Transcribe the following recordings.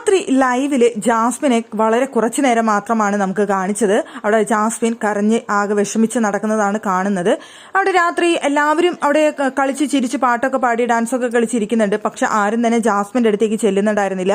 രാത്രി ലൈവില് ജാസ്മിനെ വളരെ കുറച്ചു നേരം മാത്രമാണ് നമുക്ക് കാണിച്ചത്. അവിടെ ജാസ്മിൻ കരഞ്ഞ് ആകെ വിഷമിച്ച് നടക്കുന്നതാണ് കാണുന്നത്. അവിടെ രാത്രി എല്ലാവരും അവിടെ കളിച്ച് ചിരിച്ച് പാട്ടൊക്കെ പാടി ഡാൻസൊക്കെ കളിച്ചിരിക്കുന്നുണ്ട്. പക്ഷെ ആരും തന്നെ ജാസ്മിന്റെ അടുത്തേക്ക് ചെല്ലുന്നുണ്ടായിരുന്നില്ല.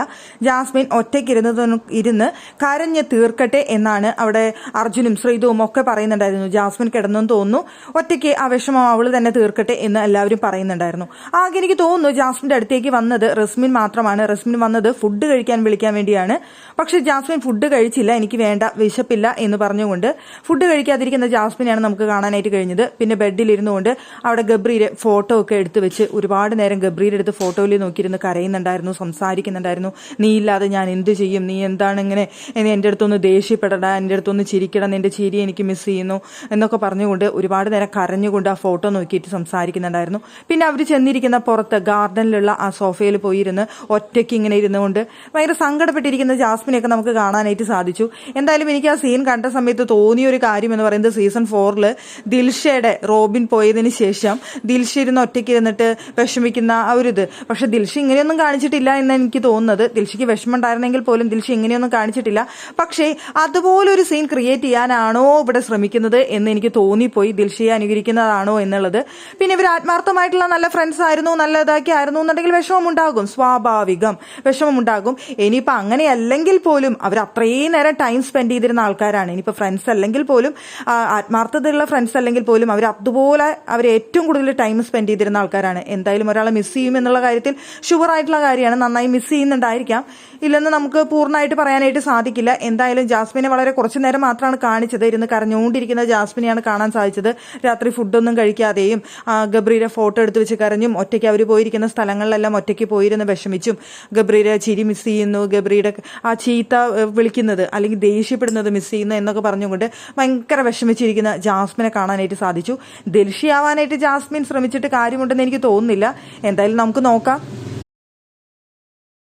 ജാസ്മിൻ ഒറ്റയ്ക്കിരുന്ന് കരഞ്ഞ് തീർക്കട്ടെ എന്നാണ് അവിടെ അർജുനും ശ്രീതുവും ഒക്കെ പറയുന്നുണ്ടായിരുന്നു. ജാസ്മിൻ കിടന്നെന്ന് തോന്നുന്നു, ഒറ്റയ്ക്ക് ആ വിഷമം അവള് തന്നെ തീർക്കട്ടെ എന്ന് എല്ലാവരും പറയുന്നുണ്ടായിരുന്നു. ആകെ എനിക്ക് തോന്നുന്നു ജാസ്മിന്റെ അടുത്തേക്ക് വന്നത് റസ്മിൻ മാത്രമാണ്. റസ്മിൻ വന്നത് ഫുഡ് കഴിക്കാൻ വിളിക്കാൻ വേണ്ടിയാണ്. പക്ഷെ ജാസ്മിൻ ഫുഡ് കഴിച്ചില്ല, എനിക്ക് വേണ്ട, വിശപ്പില്ല എന്ന് പറഞ്ഞുകൊണ്ട് ഫുഡ് കഴിക്കാതിരിക്കുന്ന ജാസ്മിനെയാണ് നമുക്ക് കാണാനായിട്ട് കഴിഞ്ഞത്. പിന്നെ ബെഡിലിരുന്നുകൊണ്ട് അവിടെ ഗബ്രിയുടെ ഫോട്ടോ ഒക്കെ എടുത്തു വെച്ച് ഒരുപാട് നേരം ഗബ്രിയുടെ അടുത്ത് ഫോട്ടോയിൽ നോക്കിയിരുന്ന് കരയുന്നുണ്ടായിരുന്നു, സംസാരിക്കുന്നുണ്ടായിരുന്നു. നീ ഇല്ലാതെ ഞാൻ എന്ത് ചെയ്യും, നീ എന്താണ് ഇങ്ങനെ, എൻ്റെ അടുത്തൊന്ന് ദേഷ്യപ്പെടണ്ട, എൻ്റെ അടുത്തൊന്ന് ചിരിക്കണം, നിന്റെ ചിരി എനിക്ക് മിസ് ചെയ്യുന്നു എന്നൊക്കെ പറഞ്ഞുകൊണ്ട് ഒരുപാട് നേരം കരഞ്ഞുകൊണ്ട് ആ ഫോട്ടോ നോക്കിയിട്ട് സംസാരിക്കുന്നുണ്ടായിരുന്നു. പിന്നെ അവർ ചെന്നിരിക്കുന്ന പുറത്ത് ഗാർഡനിലുള്ള ആ സോഫയിൽ പോയിരുന്ന് ഒറ്റയ്ക്ക് ഇങ്ങനെ ഇരുന്നുകൊണ്ട് ഭയങ്കര സങ്കടപ്പെട്ടിരിക്കുന്ന ജാസ്മിനെയൊക്കെ നമുക്ക് കാണാനായിട്ട് സാധിച്ചു. എന്തായാലും എനിക്ക് ആ സീൻ കണ്ട സമയത്ത് തോന്നിയ ഒരു കാര്യം എന്ന് പറയുന്നത് സീസൺ 4 ദിൽഷയുടെ റോബിൻ പോയതിന് ശേഷം ദിൽഷ ഇരുന്ന് ഒറ്റയ്ക്ക് ഇരുന്നിട്ട് വിഷമിക്കുന്ന ആ ഒരു ഇത്. പക്ഷെ ദിൽഷ ഇങ്ങനെയൊന്നും കാണിച്ചിട്ടില്ല എന്ന് എനിക്ക് തോന്നുന്നത്. ദിൽഷയ്ക്ക് വിഷമം ഉണ്ടായിരുന്നെങ്കിൽ പോലും ദിൽഷ ഇങ്ങനെയൊന്നും കാണിച്ചിട്ടില്ല. പക്ഷേ അതുപോലൊരു സീൻ ക്രിയേറ്റ് ചെയ്യാനാണോ ഇവിടെ ശ്രമിക്കുന്നത് എന്ന് എനിക്ക് തോന്നിപ്പോയി. ദിൽഷയെ അനുകരിക്കുന്നതാണോ എന്നുള്ളത്. പിന്നെ ഇവർ ആത്മാർത്ഥമായിട്ടുള്ള നല്ല ഫ്രണ്ട്സ് ആയിരുന്നു, നല്ല ഇതാക്കി ആയിരുന്നു എന്നുണ്ടെങ്കിൽ വിഷമം ഉണ്ടാകും, സ്വാഭാവികം വിഷമം ഉണ്ടാകും. ഇനിയിപ്പോൾ അങ്ങനെയല്ലെങ്കിൽ പോലും അവർ അത്രയും നേരം ടൈം സ്പെൻഡ് ചെയ്തിരുന്ന ആൾക്കാരാണ്. ഇനിയിപ്പോൾ ഫ്രണ്ട്സ് അല്ലെങ്കിൽ പോലും, ആത്മാർത്ഥതയുള്ള ഫ്രണ്ട്സ് അല്ലെങ്കിൽ പോലും അവർ അതുപോലെ അവർ ഏറ്റവും കൂടുതൽ ടൈം സ്പെൻഡ് ചെയ്തിരുന്ന ആൾക്കാരാണ്. എന്തായാലും ഒരാളെ മിസ് ചെയ്യും എന്നുള്ള കാര്യത്തിൽ ഷുവർ ആയിട്ടുള്ള കാര്യമാണ്. നന്നായി മിസ് ചെയ്യുന്നുണ്ടായിരിക്കാം, ഇല്ലെന്ന് നമുക്ക് പൂർണ്ണമായിട്ട് പറയാനായിട്ട് സാധിക്കില്ല. എന്തായാലും ജാസ്മിനെ വളരെ കുറച്ചു നേരം മാത്രമാണ് കാണിച്ചത്. ഇരുന്ന് കരഞ്ഞുകൊണ്ടിരിക്കുന്ന ജാസ്മിനെയാണ് കാണാൻ സാധിച്ചത്. രാത്രി ഫുഡൊന്നും കഴിക്കാതെയും ഗബ്രിയുടെ ഫോട്ടോ എടുത്ത് വെച്ച് കരഞ്ഞും ഒറ്റയ്ക്ക് അവർ പോയിരിക്കുന്ന സ്ഥലങ്ങളിലെല്ലാം ഒറ്റയ്ക്ക് പോയിരുന്ന് വിഷമിച്ചും ഗബ്രിയുടെ ചിരി മിസ് ചെയ്യുന്നു, ഗബ്രിയുടെ ആ ചീത്ത വിളിക്കുന്നത് അല്ലെങ്കിൽ ദേഷ്യപ്പെടുന്നത് മിസ് ചെയ്യുന്നു എന്നൊക്കെ പറഞ്ഞുകൊണ്ട് ഭയങ്കര വിഷമിച്ചിരിക്കുന്ന ജാസ്മിനെ കാണാനായിട്ട് സാധിച്ചു. ദിൽഷയാവാനായിട്ട് ജാസ്മിൻ ശ്രമിച്ചിട്ട് കാര്യമുണ്ടെന്ന് എനിക്ക് തോന്നുന്നില്ല. എന്തായാലും നമുക്ക് നോക്കാം.